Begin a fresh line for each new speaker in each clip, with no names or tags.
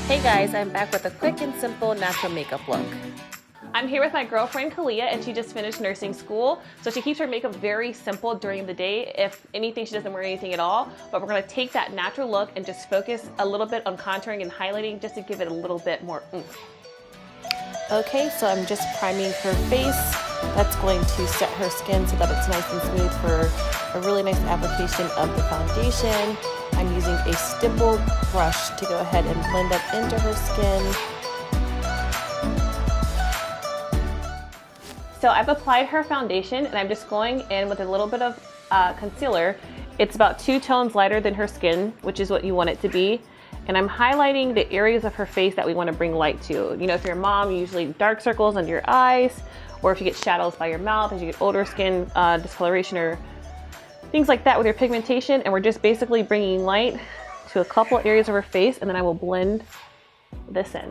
Hey guys, I'm back with a quick and simple natural makeup look.
I'm here with my girlfriend Kalia, and she just finished nursing school, so she keeps her makeup very simple during the day. If anything, she doesn't wear anything at all, but we're going to take that natural look and just focus a little bit on contouring and highlighting just to give it a little bit more oomph.
Okay, so I'm just priming her face. That's going to set her skin so that it's nice and smooth for a really nice application of the foundation. I'm using a stipple brush to go ahead and blend that into her skin.
So I've applied her foundation, and I'm just going in with a little bit of concealer. It's about 2 tones lighter than her skin, which is what you want it to be. And I'm highlighting the areas of her face that we want to bring light to. You know, if you're a mom, usually dark circles under your eyes, or if you get shadows by your mouth as you get older, skin discoloration or things like that with your pigmentation. And we're just basically bringing light to a couple areas of her face, and then I will blend this in.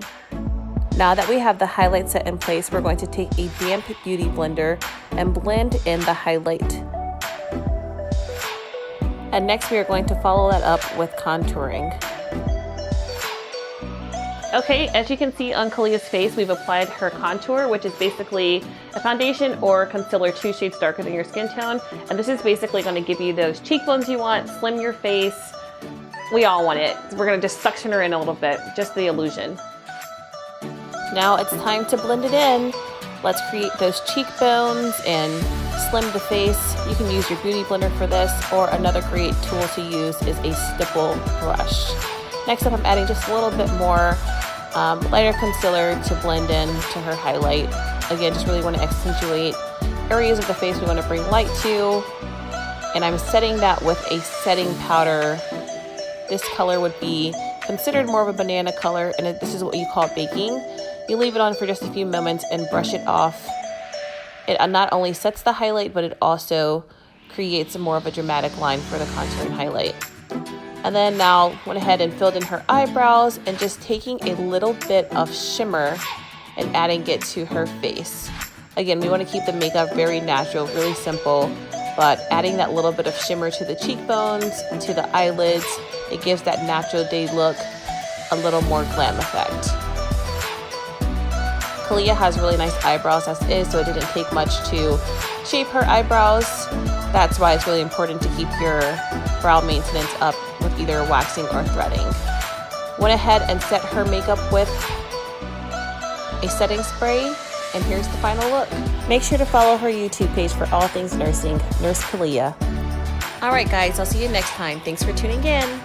Now that we have the highlight set in place, we're going to take a damp beauty blender and blend in the highlight. And next we are going to follow that up with contouring.
Okay, as you can see on Kalia's face, we've applied her contour, which is basically a foundation or concealer 2 shades darker than your skin tone. And this is basically going to give you those cheekbones you want, slim your face. We all want it. We're going to just suction her in a little bit, just the illusion.
Now it's time to blend it in. Let's create those cheekbones and slim the face. You can use your beauty blender for this, or another great tool to use is a stipple brush. Next up, I'm adding just a little bit more lighter concealer to blend in to her highlight. Again, just really want to accentuate areas of the face we want to bring light to. And I'm setting that with a setting powder. This color would be considered more of a banana color, and this is what you call baking. You leave it on for just a few moments and brush it off. It not only sets the highlight, but it also creates more of a dramatic line for the contour and highlight. And then now went ahead and filled in her eyebrows and just taking a little bit of shimmer and adding it to her face. Again, we want to keep the makeup very natural, really simple, but adding that little bit of shimmer to the cheekbones, to the eyelids, it gives that natural day look a little more glam effect. Kalia has really nice eyebrows as is, so it didn't take much to shape her eyebrows. That's why it's really important to keep your brow maintenance up with either waxing or threading. Went ahead and set her makeup with a setting spray, and here's the final look. Make sure to follow her YouTube page for all things nursing, Nurse Kalia. All right guys, I'll see you next time. Thanks for tuning in.